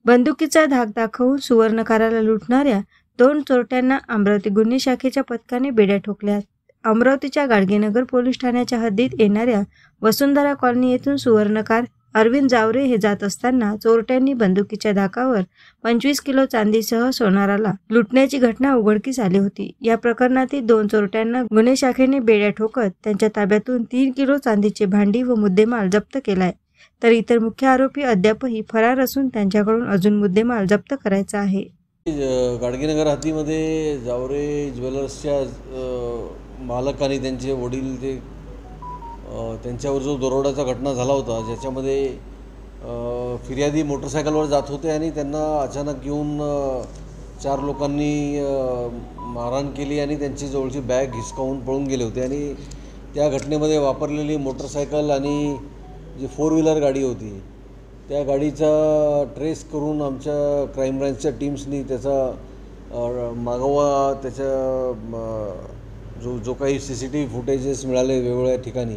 बंदुकीचा धाक दाखवून सुवर्णकाराला लुटणाऱ्या 2 चोरट्यांना अमरावती गुन्हे शाखेच्या पथकाने बेड्या ठोकल्या. अमरावतीच्या गाडगेनगर पोलीस ठाण्याच्या हद्दीत येणाऱ्या वसुंधरा कॉलनी येथून सुवर्णकार अरविंद जावरे हे जात असताना चोरट्यांनी बंदुकीच्या धाकावर 25 किलो चांदीसह सोनाराला लुटण्याची घटना उघडकीस आली होती. या प्रकरणातील 2 चोरट्यांना गुन्हे शाखेने बेड्या ठोकत त्यांच्या ताब्यातून 3 किलो चांदीचे भांडी व मुद्देमाल जप्त केलाय. तर इतर मुख्य आरोपी अद्यापही फरार असून त्यांच्याकडून अजून मुद्देमाल जप्त करायचा आहे. गाडगेनगर हद्दीमध्ये जावरे ज्वेलर्सच्या मालक आणि त्यांचे वडील जे त्यांच्यावर जो दरोड्याचा घटना झाला होता, ज्याच्यामध्ये फिर्यादी मोटरसायकलवर जात होते आणि त्यांना अचानक येऊन 4 लोकांनी मारहाण केली आणि त्यांची जवळची बॅग हिसकावून पळून गेले होते. आणि त्या घटनेमध्ये वापरलेली मोटरसायकल आणि जी 4 व्हीलर गाडी होती त्या गाडीचा ट्रेस करून आमच्या क्राईम ब्रँचच्या टीम्सनी त्याचा मागोवा, त्याच्या जो काही CCTV फुटेजेस मिळाले वेगवेगळ्या ठिकाणी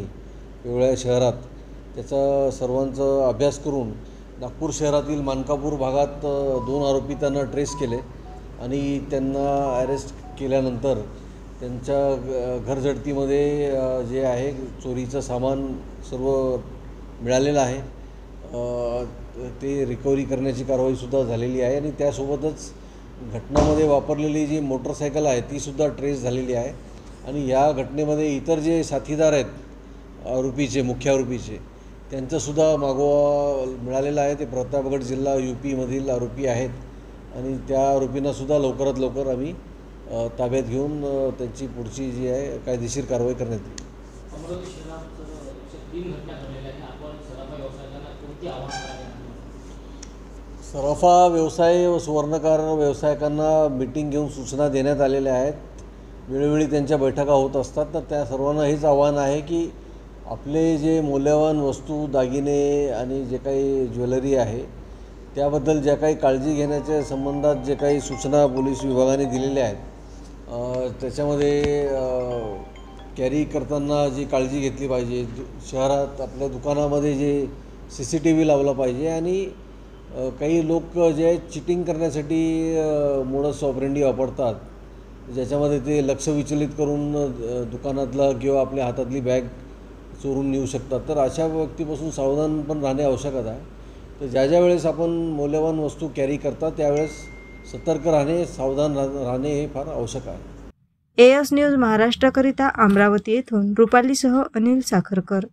वेगवेगळ्या शहरात, त्याचा सर्वांचा अभ्यास करून नागपूर शहरातील मानकापूर भागात 2 आरोपी त्यांना ट्रेस केले आणि त्यांना अरेस्ट केल्यानंतर त्यांच्या घरझडतीमध्ये जे आहे चोरीचं सामान सर्व मिळालेलं आहे, ते रिकव्हरी करण्याची कारवाईसुद्धा झालेली आहे. आणि त्यासोबतच घटनामध्ये वापरलेली जी मोटरसायकल आहे तीसुद्धा ट्रेस झालेली आहे. आणि या घटनेमध्ये इतर जे साथीदार आहेत आरोपीचे, मुख्य आरोपीचे, त्यांचासुद्धा मागोवा मिळालेला आहे. ते प्रतापगड जिल्हा UP मधील आरोपी आहेत आणि त्या आरोपींनासुद्धा लवकरात लवकर आम्ही ताब्यात घेऊन त्यांची पुढची जी आहे कायदेशीर कारवाई करण्यात येईल. सराफा व्यवसाय व सुवर्णकार व्यावसायिकांना मीटिंग घेऊन सूचना देण्यात आलेल्या आहेत. वेळोवेळी त्यांच्या बैठका होत असतात. तर त्या सर्वांना हेच आव्हान आहे की आपले जे मौल्यवान वस्तू, दागिने आणि जे काही ज्वेलरी आहे त्याबद्दल ज्या काही काळजी घेण्याच्या संबंधात जे काही सूचना पोलीस विभागाने दिलेल्या आहेत, त्याच्यामध्ये कॅरी करताना जी काळजी घेतली पाहिजे, शहरात आपल्या दुकानामध्ये जे CCTV लावला पाहिजे आणि काही लोक जे चिटिंग करण्यासाठी मोडस ऑपरेंडी वापरतात, ज्याच्यामध्ये ते लक्ष विचलित करून दुकानातला किंवा आपल्या हातातली बॅग चोरून नेऊ शकतात. तर अशा व्यक्तीपासून सावधान पण राहणे आवश्यक आहे. तर ज्या वेळेस आपण मौल्यवान वस्तू कॅरी करतात त्यावेळेस सतर्क राहणे, सावधान राहणे हे फार आवश्यक आहे. AS न्यूज महाराष्ट्राकरिता अमरावती येथून रुपालीसह अनिल साखरकर.